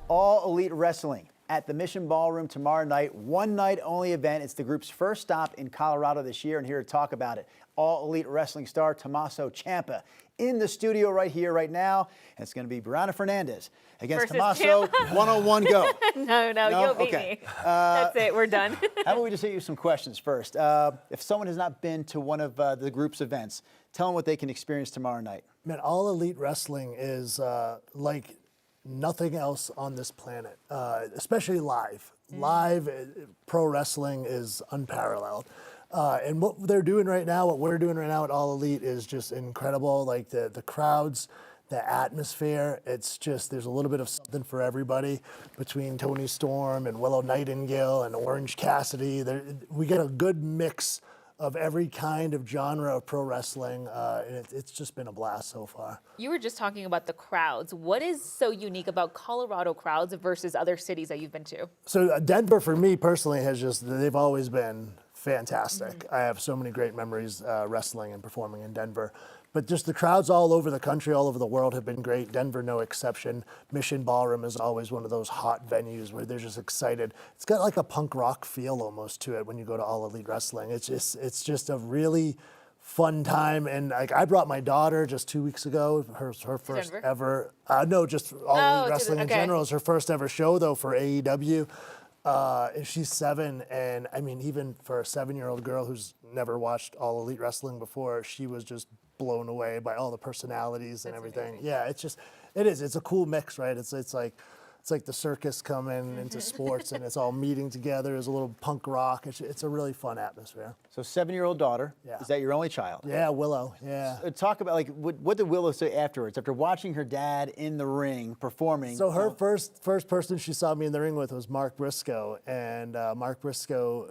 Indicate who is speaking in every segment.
Speaker 1: All Elite Wrestling at the Mission Ballroom tomorrow night. One night only event. It's the group's first stop in Colorado this year, and here to talk about it, All Elite Wrestling star Tommaso Ciampa in the studio right here, right now. And it's going to be Brianna Fernandez against Tommaso. One-on-one go.
Speaker 2: No, you'll beat me. That's it. We're done.
Speaker 1: How about we just hit you some questions first? If someone has not been to one of the group's events, tell them what they can experience tomorrow night.
Speaker 3: Man, All Elite Wrestling is like nothing else on this planet, especially live. Live pro wrestling is unparalleled. And what they're doing right now, what we're doing right now at All Elite is just incredible. Like the crowds, the atmosphere, it's just, there's a little bit of something for everybody between Tony Storm and Willow Nightingale and Orange Cassidy. We get a good mix of every kind of genre of pro wrestling, and it's just been a blast so far.
Speaker 2: You were just talking about the crowds. What is so unique about Colorado crowds versus other cities that you've been to?
Speaker 3: So Denver, for me personally, they've always been fantastic. I have so many great memories wrestling and performing in Denver. But just the crowds all over the country, all over the world have been great. Denver, no exception. Mission Ballroom is always one of those hot venues where they're just excited. It's got like a punk rock feel almost to it when you go to All Elite Wrestling. It's just a really fun time. And like I brought my daughter just 2 weeks ago, her first
Speaker 2: Denver?
Speaker 3: ever. No, just All Elite Wrestling in general. It's her first ever show though for AEW. And she's 7, and I mean, even for a 7-year-old girl who's never watched All Elite Wrestling before, she was just blown away by all the personalities and everything. Amazing. Yeah, it's a cool mix, right? It's like the circus coming into sports, and it's all meeting together. There's a little punk rock. It's a really fun atmosphere.
Speaker 1: So 7-year-old daughter, is that your only child?
Speaker 3: Yeah, Willow, yeah.
Speaker 1: So talk about, like, what did Willow say afterwards, after watching her dad in the ring performing?
Speaker 3: So her first person she saw me in the ring with was Mark Briscoe, and Mark Briscoe,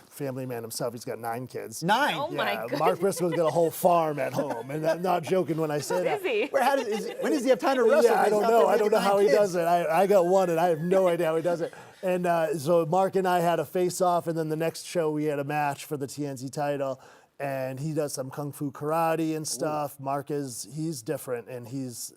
Speaker 3: family man himself, he's got 9 kids.
Speaker 1: 9?
Speaker 2: Oh my goodness.
Speaker 3: Mark Briscoe's got a whole farm at home, and I'm not joking when I say that.
Speaker 1: When does he have time to wrestle?
Speaker 3: Yeah, I don't know how he does it. I got one, and I have no idea how he does it. And so Mark and I had a face-off, and then the next show we had a match for the TNT title. And he does some kung fu karate and stuff. Ooh. Mark he's different, and he's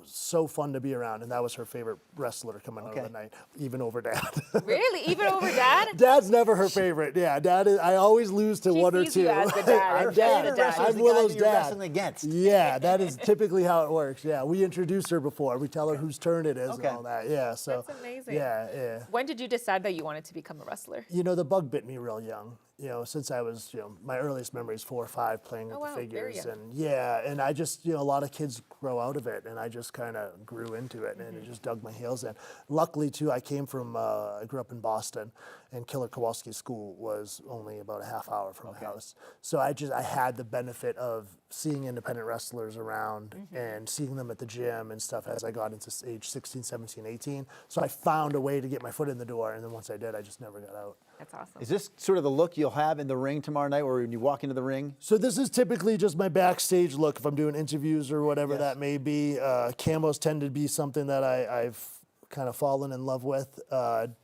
Speaker 3: so fun to be around. And that was her favorite wrestler coming out of the night, even over Dad.
Speaker 2: Really? Even over Dad?
Speaker 3: Dad's never her favorite. Yeah, Dad is. I always lose to one or two.
Speaker 2: You as the dad.
Speaker 1: I'm Dad.
Speaker 3: I'm Willow's dad.
Speaker 1: Wrestling against.
Speaker 3: Yeah, that is typically how it works. Yeah, we introduce her before. We tell her whose turn it is and all that. Yeah, so.
Speaker 2: That's amazing.
Speaker 3: Yeah.
Speaker 2: When did you decide that you wanted to become a wrestler?
Speaker 3: You know, the bug bit me real young. You know, since I was, my earliest memory is 4 or 5 playing with the figures. And I just, a lot of kids grow out of it, and I just kind of grew into it, and it just dug my heels in. Luckily, too, I grew up in Boston, and Killer Kowalski's school was only about a half hour from my house. So I had the benefit of seeing independent wrestlers around and seeing them at the gym and stuff as I got into age 16, 17, 18. So I found a way to get my foot in the door, and then once I did, I just never got out.
Speaker 2: That's awesome.
Speaker 1: Is this sort of the look you'll have in the ring tomorrow night, or when you walk into the ring?
Speaker 3: So this is typically just my backstage look if I'm doing interviews or whatever that may be. Camos tend to be something that I've kind of fallen in love with.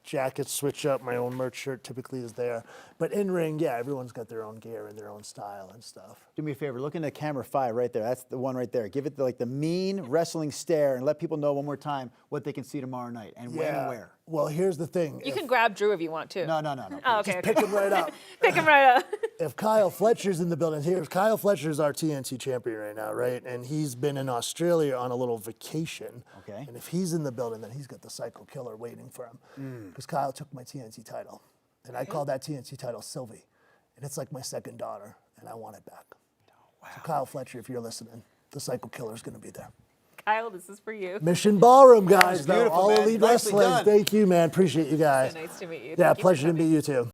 Speaker 3: Jackets switch up. My own merch shirt typically is there. But in ring, everyone's got their own gear and their own style and stuff.
Speaker 1: Do me a favor, look into camera 5 right there. That's the one right there. Give it the mean wrestling stare and let people know one more time what they can see tomorrow night and when and where.
Speaker 3: Well, here's the thing.
Speaker 2: You can grab Drew if you want to.
Speaker 1: No.
Speaker 2: Oh, okay.
Speaker 3: Just pick him right up.
Speaker 2: Pick him right up.
Speaker 3: If Kyle Fletcher's in the building, Kyle Fletcher's our TNT champion right now, right? And he's been in Australia on a little vacation.
Speaker 1: Okay.
Speaker 3: And if he's in the building, then he's got the Psycho Killer waiting for him. Because Kyle took my TNT title. And I call that TNT title Sylvie. And it's like my second daughter, and I want it back. Oh, wow. So Kyle Fletcher, if you're listening, the Psycho Killer's going to be there.
Speaker 2: Kyle, this is for you.
Speaker 3: Mission Ballroom, guys.
Speaker 1: Beautiful,
Speaker 3: All Elite Wrestling.
Speaker 1: done.
Speaker 3: Thank you, man. Appreciate you guys.
Speaker 2: So nice to meet you.
Speaker 3: Yeah, pleasure to meet you, too.